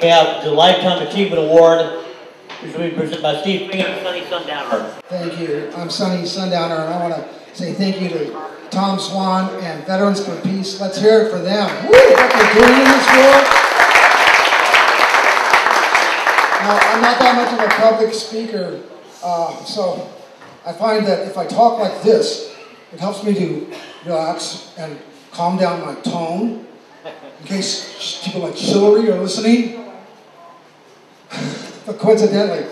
We have the Lifetime Achievement Award, which will be presented by Steve and Sunny Sundowner. Thank you. I'm Sunny Sundowner, and I want to say thank you to Tom Swan and Veterans for Peace. Let's hear it for them. Woo! What they're doing in this world. Now, I'm not that much of a public speaker, so I find that if I talk like this, it helps me to relax and calm down my tone, in case people like chivalry are listening. But coincidentally,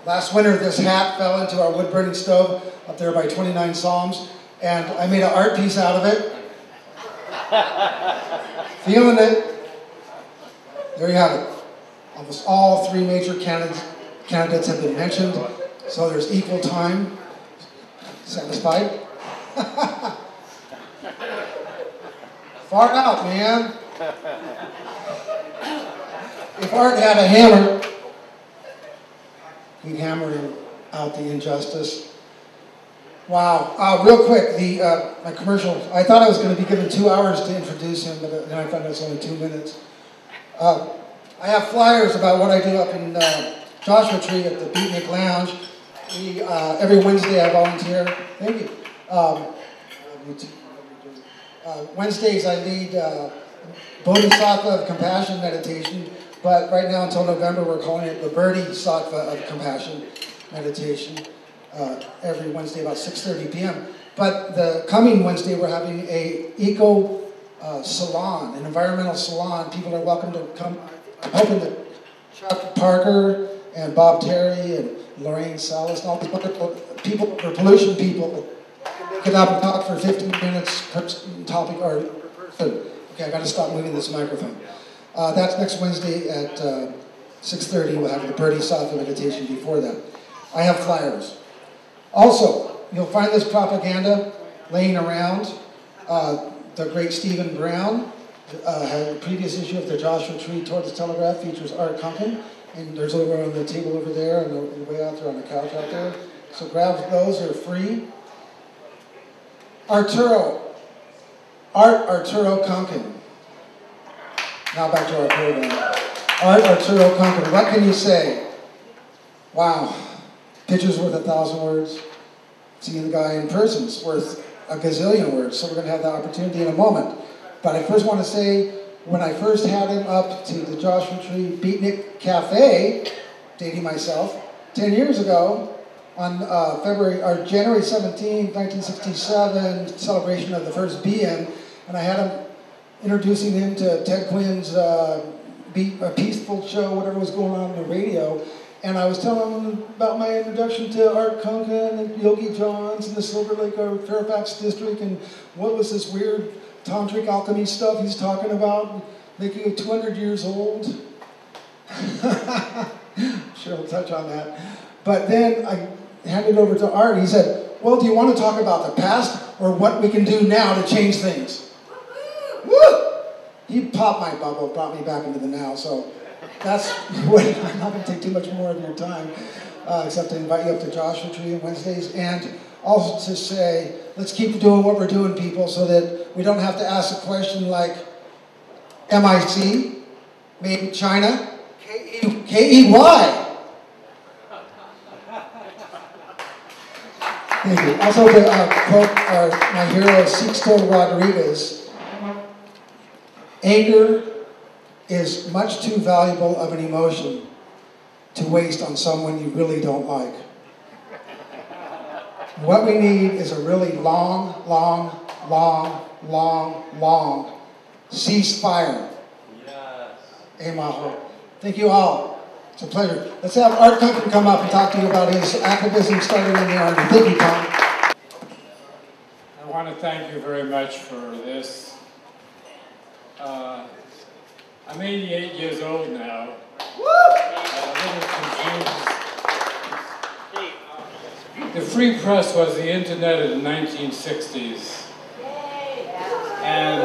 last winter this hat fell into our wood-burning stove up there by 29 Psalms, and I made an art piece out of it. Feeling it. There you have it. Almost all three major candidates have been mentioned, so there's equal time. Satisfied? Far out, man. If art had a hammer, he'd hammer out the injustice. Wow. Real quick, my commercial. I thought I was going to be given 2 hours to introduce him, but then I found out it's only 2 minutes. I have flyers about what I do up in Joshua Tree at the Beatnik Lounge. Every Wednesday I volunteer. Thank you. Wednesdays I lead Bodhisattva of Compassion meditation, but right now until November we're calling it the Bodhisattva of Compassion meditation every Wednesday about 6:30 p.m. But the coming Wednesday we're having a eco salon, an environmental salon. People are welcome to come. I'm hoping that Chuck Parker and Bob Terry and Lorraine Salas and all these wonderful people, or pollution people, get up and talk for 15 minutes per topic or per person. Okay, I got to stop moving this microphone. That's next Wednesday at 6:30. We'll have the Bodhisattva meditation before that. I have flyers. Also, you'll find this propaganda laying around. The great Stephen Brown had a previous issue of the Joshua Tree Towards the Telegraph features Art Kunkin, and there's over on the table over there and the way out there on the couch out there. So grab those, they're free. Art Arturo Kunkin. Now back to our program. Arturo Kunkin. What can you say? Wow. Picture's worth 1,000 words. Seeing the guy in person's worth a gazillion words. So we're going to have that opportunity in a moment. But I first want to say, when I first had him up to the Joshua Tree Beatnik Cafe, dating myself, 10 years ago, on January 17, 1967, celebration of the first BN, and I had him introducing him to Ted Quinn's Peaceful Show, whatever was going on the radio, and I was telling him about my introduction to Art Kunkin and Yogi Johns and the Silver Lake or Fairfax District, and what was this weird tantric alchemy stuff he's talking about, making you 200 years old. Sure, we'll touch on that. But then I handed it over to Art. He said, well, do you want to talk about the past or what we can do now to change things? Woo! He popped my bubble, brought me back into the now. So that's what, I'm not going to take too much more of your time, except to invite you up to Joshua Tree on Wednesdays. And also to say, let's keep doing what we're doing, people, so that we don't have to ask a question like, MIC, made in China, K-E-Y. Thank you. Also to quote my hero, Sixto Rodriguez, anger is much too valuable of an emotion to waste on someone you really don't like. What we need is a really long ceasefire. Yes. Amaho. Thank you all. It's a pleasure. Let's have Art Kunkin come up and talk to you about his activism started in the Army. Thank you, Tom. I want to thank you very much for this. I'm 88 years old now. A little confused. The free press was the internet in the 1960s. And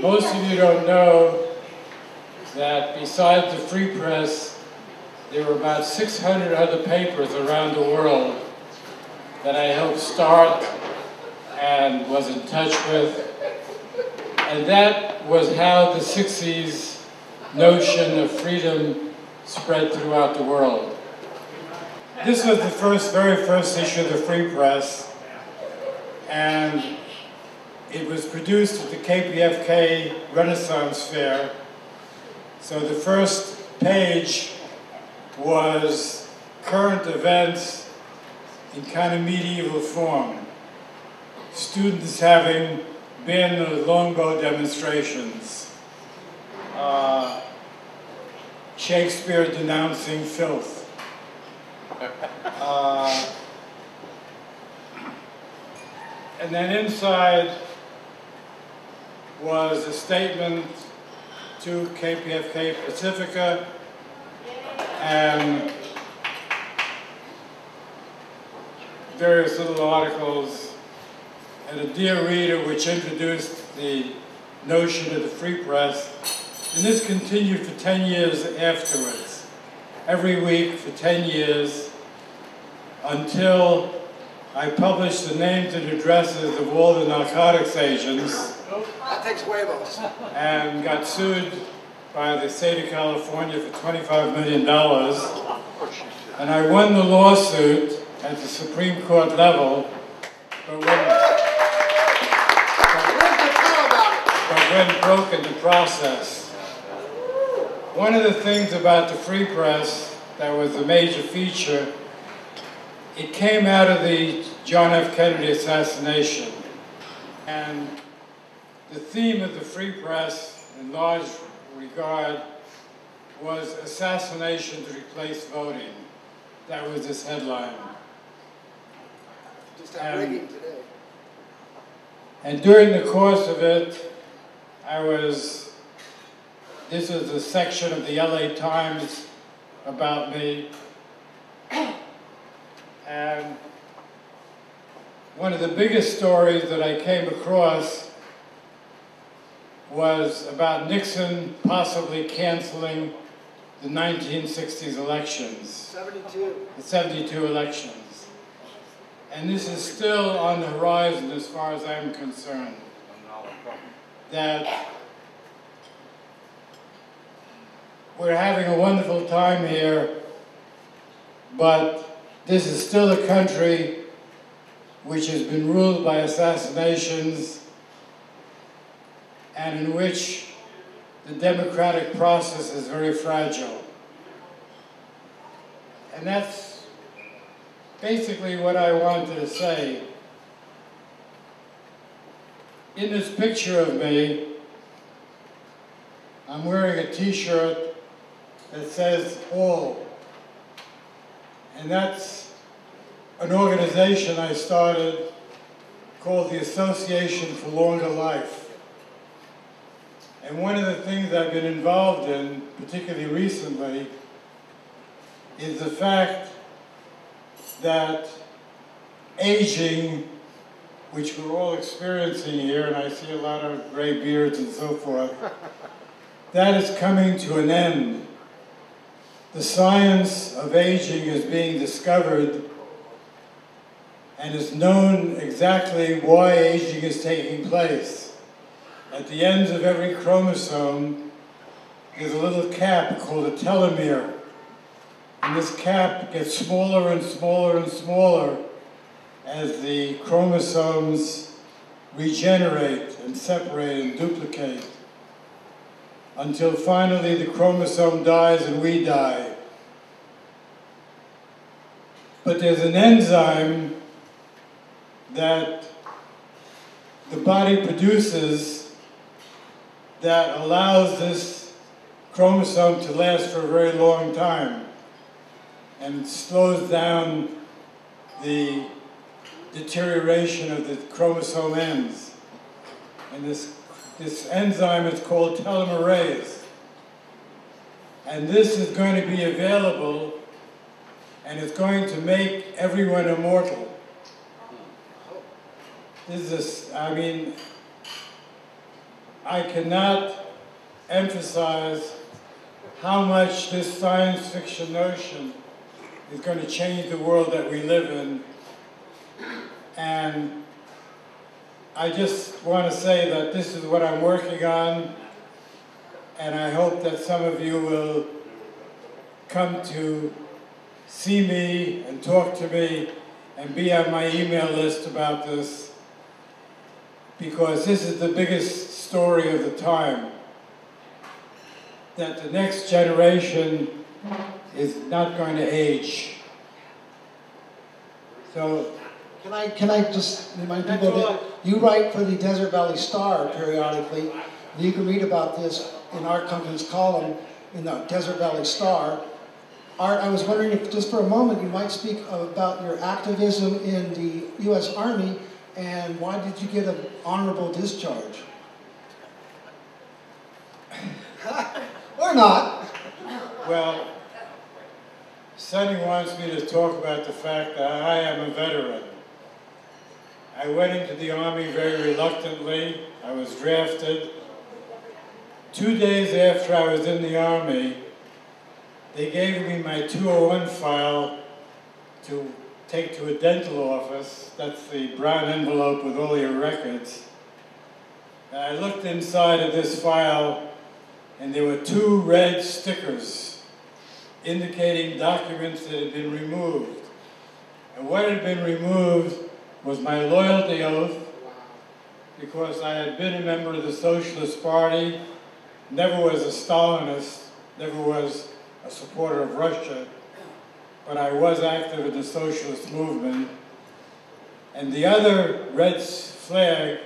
most of you don't know that besides the free press, there were about 600 other papers around the world that I helped start and was in touch with. And that was how the 60s notion of freedom spread throughout the world. This was the very first issue of the Free Press, and it was produced at the KPFK Renaissance Fair. So the first page was current events in kind of medieval form. Students having been at longbow demonstrations. Shakespeare denouncing filth. And then inside was a statement to KPFK Pacifica and various little articles, and a Dear Reader which introduced the notion of the Free Press. And this continued for 10 years afterwards, every week for 10 years, until I published the names and addresses of all the narcotics agents. That takes huevos. And got sued by the state of California for $25 million. And I won the lawsuit at the Supreme Court level, but when broke in the process. One of the things about the Free Press that was a major feature, it came out of the John F. Kennedy assassination. And the theme of the Free Press, in large regard, was assassination to replace voting. That was this headline. Just have rigging today. And during the course of it, this is a section of the LA Times about me. And one of the biggest stories that I came across was about Nixon possibly canceling the 1960s elections. 72. The 72 elections. And this is still on the horizon as far as I'm concerned. That we're having a wonderful time here, but this is still a country which has been ruled by assassinations and in which the democratic process is very fragile. And that's basically what I wanted to say. In this picture of me, I'm wearing a t-shirt that says all. And that's an organization I started called the Association for Longer Life. And one of the things I've been involved in, particularly recently, is the fact that aging, which we're all experiencing here, and I see a lot of gray beards and so forth, that is coming to an end. The science of aging is being discovered, and it's known exactly why aging is taking place. At the ends of every chromosome, there's a little cap called a telomere. And this cap gets smaller and smaller and smaller as the chromosomes regenerate and separate and duplicate, until finally the chromosome dies and we die. But there's an enzyme that the body produces that allows this chromosome to last for a very long time, and it slows down the deterioration of the chromosome ends. And this enzyme is called telomerase. And this is going to be available, and it's going to make everyone immortal. I cannot emphasize how much this science fiction notion is going to change the world that we live in. And I just want to say that this is what I'm working on, and I hope that some of you will come to see me and talk to me and be on my email list about this, because this is the biggest story of the time, that the next generation is not going to age. So, Can I just remind people that you write for the Desert Valley Star periodically. You can read about this in Art Kunkin's column in the Desert Valley Star. Art, I was wondering if just for a moment you might speak about your activism in the U.S. Army and why did you get an honorable discharge? Or not. well, Sonny wants me to talk about the fact that I am a veteran. I went into the Army very reluctantly. I was drafted. 2 days after I was in the Army, they gave me my 201 file to take to a dental office. That's the brown envelope with all your records. And I looked inside of this file, and there were 2 red stickers indicating documents that had been removed. And what had been removed was my loyalty oath, because I had been a member of the Socialist Party, never was a Stalinist, never was a supporter of Russia, but I was active in the socialist movement. And the other red flag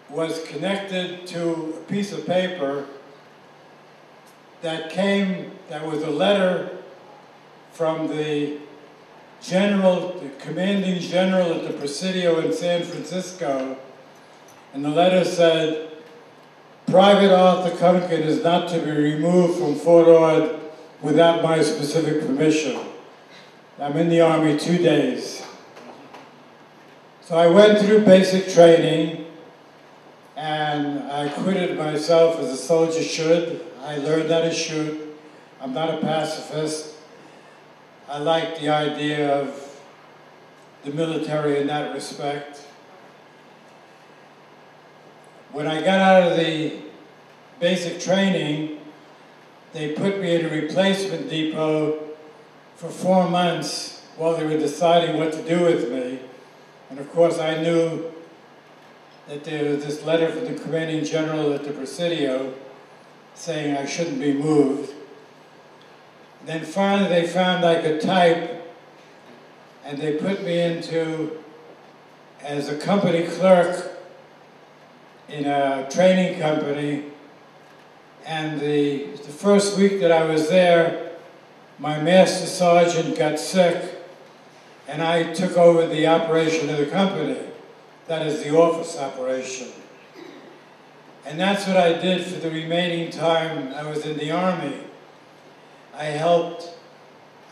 was connected to a piece of paper that was a letter from the commanding general at the Presidio in San Francisco, and the letter said, Private Arthur Kunkin is not to be removed from Fort Ord without my specific permission. I'm in the Army 2 days. So I went through basic training, and I acquitted myself as a soldier should. I learned how to shoot. I'm not a pacifist. I like the idea of the military in that respect. When I got out of the basic training, they put me in a replacement depot for 4 months while they were deciding what to do with me. And of course I knew that there was this letter from the commanding general at the Presidio saying I shouldn't be moved. And then finally they found I could type, and they put me into as a company clerk in a training company. And the first week that I was there, my master sergeant got sick, and I took over the operation of the company. That is the office operation. And that's what I did for the remaining time I was in the Army. I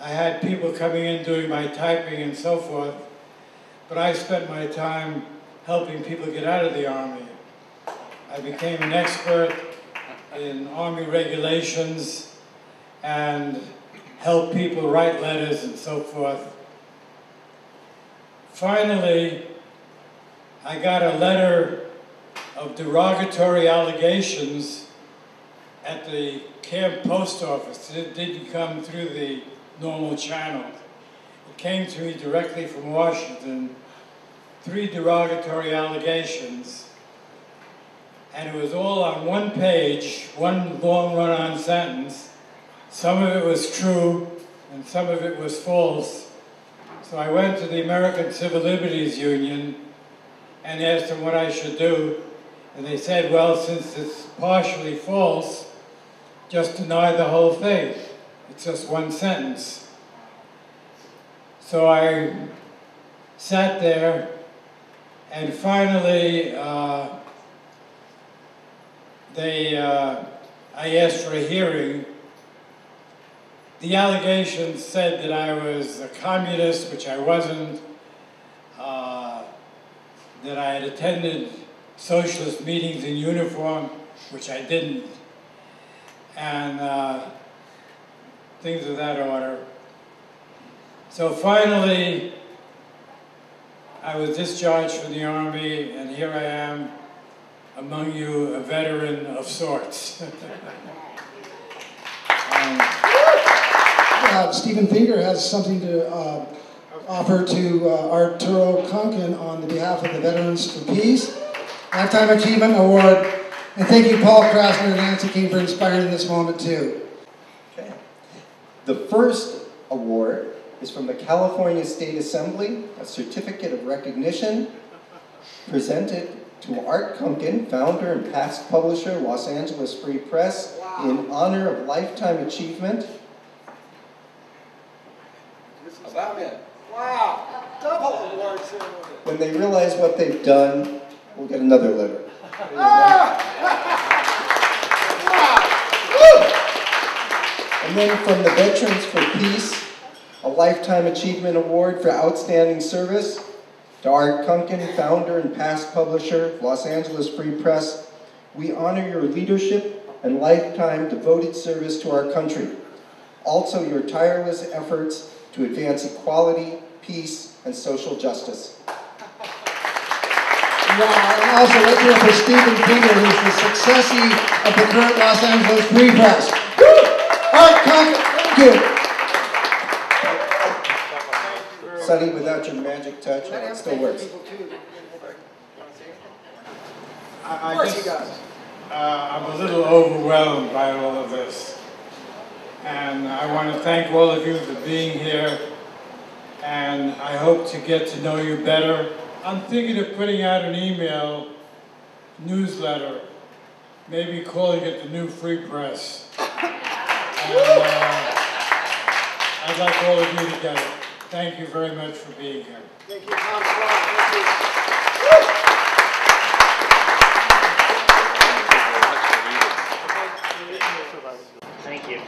had people coming in doing my typing and so forth, but I spent my time helping people get out of the Army. I became an expert in Army regulations and helped people write letters and so forth. Finally, I got a letter of derogatory allegations at the camp post office. It didn't come through the normal channels. It came to me directly from Washington, 3 derogatory allegations. And it was all on 1 page, 1 long run-on sentence. Some of it was true, and some of it was false. So I went to the American Civil Liberties Union and asked them what I should do. And they said, well, since it's partially false, just deny the whole thing. It's just 1 sentence. So I sat there, and finally, I asked for a hearing. The allegations said that I was a communist, which I wasn't, that I had attended socialist meetings in uniform, which I didn't, and things of that order. So finally, I was discharged from the Army, and here I am among you a veteran of sorts. Stephen Finger has something to offer to Arturo Kunkin on the behalf of the Veterans for Peace Lifetime Achievement Award. And thank you, Paul Krasner and Nancy King, for inspiring this moment too. Okay. The first award is from the California State Assembly, a certificate of recognition presented to Art Kunkin, founder and past publisher, Los Angeles Free Press, in honor of lifetime achievement. About it. Wow! Double award ceremony. When they realize what they've done, we'll get another letter. And then from the Veterans for Peace, a Lifetime Achievement Award for outstanding service to Art Kunkin, founder and past publisher, Los Angeles Free Press. We honor your leadership and lifetime devoted service to our country. Also your tireless efforts to advance equality, peace, and social justice. Yeah, and also let's hear for Stephen Finger, who's the successee of the current Los Angeles Free Press. Art Kunkin, thank you. Sonny, without your magic touch, it still works. I'm a little overwhelmed by all of this. And I want to thank all of you for being here. And I hope to get to know you better. I'm thinking of putting out an email newsletter, maybe calling it the New Free Press. And I'd like all of you to get it. Thank you very much for being here. Thank you, Tom. Thank you. Thank you.